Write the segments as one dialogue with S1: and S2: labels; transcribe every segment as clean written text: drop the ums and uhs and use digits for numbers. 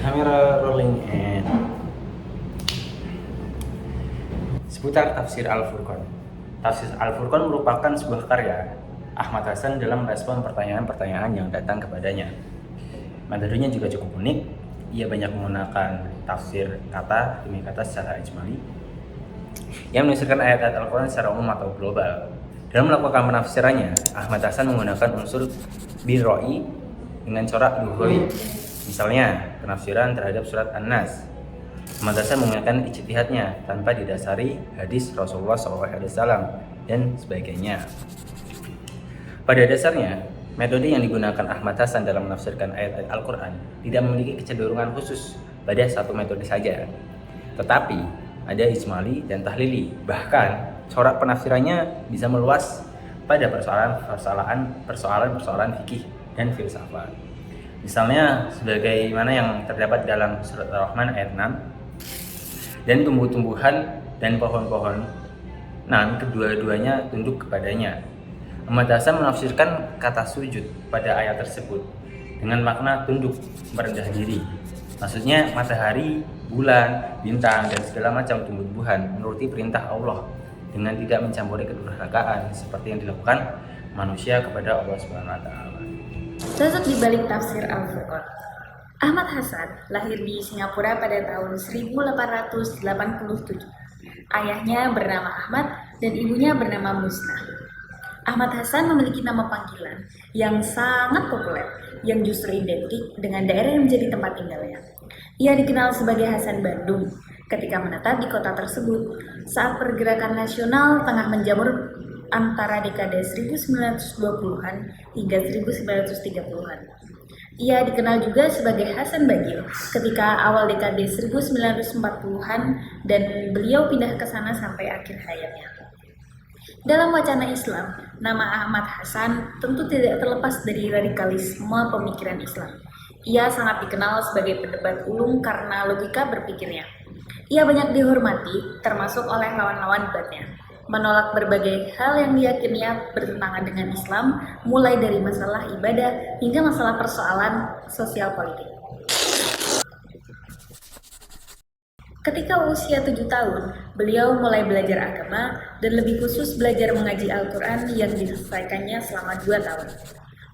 S1: Kamera rolling and seputar tafsir Al-Furqan. Tafsir Al-Furqan merupakan sebuah karya Ahmad Hasan dalam merespon pertanyaan-pertanyaan yang datang kepadanya. Materinya juga cukup unik. Ia banyak menggunakan tafsir kata demi kata secara ijmali yang menafsirkan ayat-ayat Al-Quran secara umum atau global. Dalam melakukan penafsirannya, Ahmad Hasan menggunakan unsur birroi dengan corak lughwi. Misalnya, penafsiran terhadap surat An-Nas. Ahmad Hasan menggunakan ijtihadnya tanpa didasari hadis Rasulullah SAW dan sebagainya. Pada dasarnya, metode yang digunakan Ahmad Hasan dalam menafsirkan ayat-ayat Al-Quran tidak memiliki kecenderungan khusus pada satu metode saja, tetapi ada ijmali dan tahlili. Bahkan, corak penafsirannya bisa meluas pada persoalan-persoalan fikih dan filsafat. Misalnya, sebagaimana yang terdapat dalam surat Ar-Rahman ayat 6, dan tumbuh-tumbuhan dan pohon-pohon, kedua-duanya tunduk kepadanya. Ahmad Hasan menafsirkan kata sujud pada ayat tersebut dengan makna tunduk, merendah diri. Maksudnya matahari, bulan, bintang, dan segala macam tumbuh-tumbuhan menuruti perintah Allah dengan tidak mencampuri kedurhakaan seperti yang dilakukan manusia kepada Allah SWT.
S2: Sosok di balik tafsir Al-Furqan. Ahmad Hasan lahir di Singapura pada tahun 1887. Ayahnya bernama Ahmad dan ibunya bernama Musnah. Ahmad Hasan memiliki nama panggilan yang sangat populer, yang justru identik dengan daerah yang menjadi tempat tinggalnya. Ia dikenal sebagai Hasan Bandung ketika menetap di kota tersebut saat pergerakan nasional tengah menjamur antara dekade 1920-an hingga 1930-an. Ia dikenal juga sebagai Hasan Bagil ketika awal dekade 1940-an dan beliau pindah ke sana sampai akhir hayatnya. Dalam wacana Islam, nama Ahmad Hasan tentu tidak terlepas dari radikalisme pemikiran Islam. Ia sangat dikenal sebagai pendebat ulung karena logika berpikirnya. Ia banyak dihormati, termasuk oleh lawan-lawan debatnya, menolak berbagai hal yang diyakininya bertentangan dengan Islam, mulai dari masalah ibadah hingga masalah persoalan sosial politik. Ketika usia 7 tahun, beliau mulai belajar agama dan lebih khusus belajar mengaji Al-Quran yang diselesaikannya selama 2 tahun.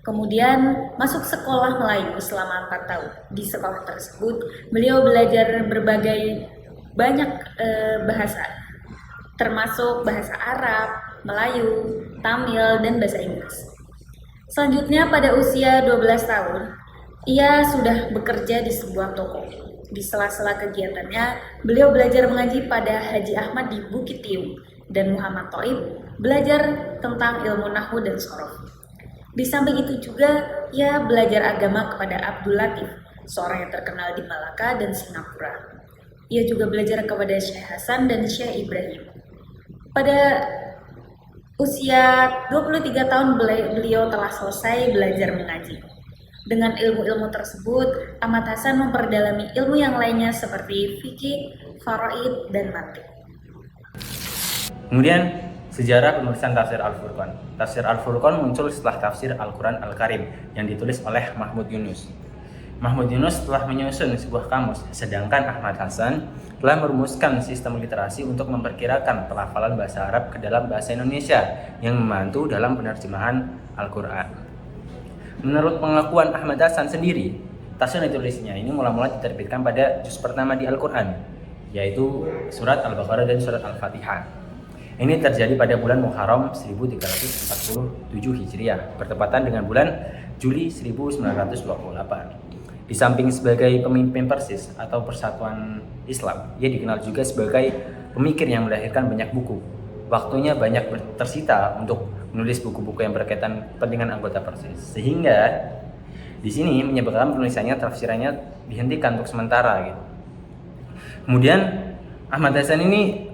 S2: Kemudian masuk sekolah Melayu selama 4 tahun. Di sekolah tersebut, beliau belajar berbagai banyak bahasa, termasuk bahasa Arab, Melayu, Tamil, dan bahasa Inggris. Selanjutnya pada usia 12 tahun, ia sudah bekerja di sebuah toko. Di sela-sela kegiatannya, beliau belajar mengaji pada Haji Ahmad di Bukit Tiung dan Muhammad Thaib, belajar tentang ilmu nahwu dan shorof. Di samping itu juga, ia belajar agama kepada Abdul Latif, seorang yang terkenal di Malaka dan Singapura. Ia juga belajar kepada Syekh Hasan dan Syekh Ibrahim. Pada usia 23 tahun beliau telah selesai belajar mengaji. Dengan ilmu-ilmu tersebut, Ahmad Hasan memperdalami ilmu yang lainnya seperti fikih, faraid, dan mantiq.
S1: Kemudian, sejarah penulisan tafsir Al-Furqan. Tafsir Al-Furqan muncul setelah tafsir Al-Quran Al-Karim yang ditulis oleh Mahmud Yunus. Mahmud Yunus telah menyusun sebuah kamus, sedangkan Ahmad Hasan telah merumuskan sistem literasi untuk memperkirakan pelafalan bahasa Arab ke dalam bahasa Indonesia yang membantu dalam penerjemahan Al-Quran. Menurut pengakuan Ahmad Hasan sendiri, tafsir yang ditulisnya ini mula-mula diterbitkan pada juz pertama di Al-Quran, yaitu surat Al-Baqarah dan surat Al-Fatihah. Ini terjadi pada bulan Muharram 1347 Hijriah, bertepatan dengan bulan Juli 1928. Di samping sebagai pemimpin Persis atau Persatuan Islam, ia dikenal juga sebagai pemikir yang melahirkan banyak buku. Waktunya banyak tersita untuk menulis buku-buku yang berkaitan kepentingan anggota Persis, sehingga di sini menyebabkan penulisannya, tafsirannya dihentikan untuk sementara gitu. Kemudian Ahmad Hasan ini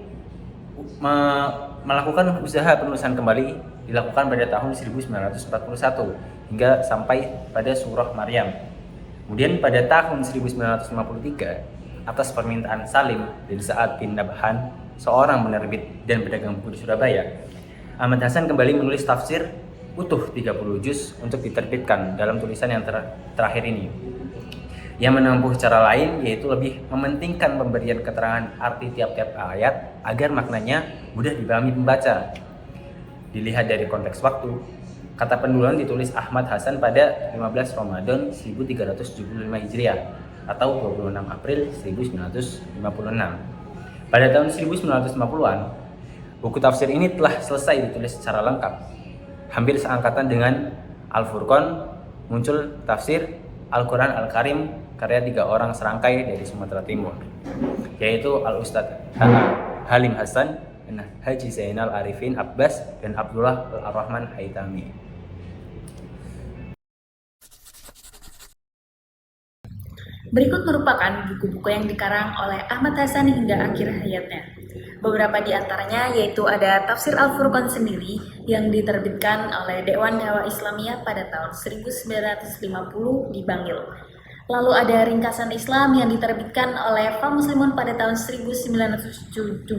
S1: melakukan usaha penulisan kembali dilakukan pada tahun 1941 hingga sampai pada surah Maryam. Kemudian pada tahun 1953 atas permintaan Salim bin Sa'ad bin Nabhan, seorang penerbit dan pedagang buku di Surabaya, Ahmad Hasan kembali menulis tafsir utuh 30 juz untuk diterbitkan dalam tulisan yang terakhir ini. Ia menempuh cara lain, yaitu lebih mementingkan pemberian keterangan arti tiap-tiap ayat agar maknanya mudah dipahami pembaca. Dilihat dari konteks waktu, kata penduluan ditulis Ahmad Hasan pada 15 Ramadan 1375 Hijriah atau 26 April 1956. Pada tahun 1950-an, buku tafsir ini telah selesai ditulis secara lengkap. Hampir seangkatan dengan Al-Furqan, muncul tafsir Al-Quran Al-Karim karya 3 orang serangkai dari Sumatera Timur, yaitu Al-Ustadz Halim Hasan, Haji Zainal Arifin Abbas, dan Abdullah Al-Rahman Haitami.
S2: Berikut merupakan buku-buku yang dikarang oleh Ahmad Hasan hingga akhir hayatnya. Beberapa di antaranya yaitu ada Tafsir Al-Furqan sendiri yang diterbitkan oleh Dewan Dakwah Islamiyah pada tahun 1950 di Bangil. Lalu ada Ringkasan Islam yang diterbitkan oleh Fa Muslimun pada tahun 1972.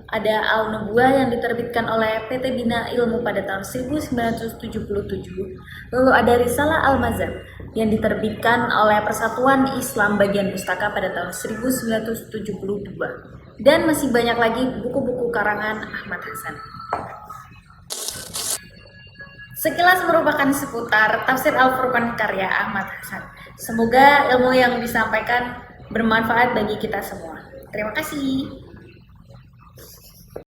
S2: Ada Al-Nubuwah yang diterbitkan oleh PT Bina Ilmu pada tahun 1977. Lalu ada Risalah Al-Mazhab yang diterbitkan oleh Persatuan Islam Bagian Pustaka pada tahun 1972. Dan masih banyak lagi buku-buku karangan Ahmad Hasan. Sekilas merupakan seputar Tafsir Al-Furqan karya Ahmad Hasan. Semoga ilmu yang disampaikan bermanfaat bagi kita semua. Terima kasih.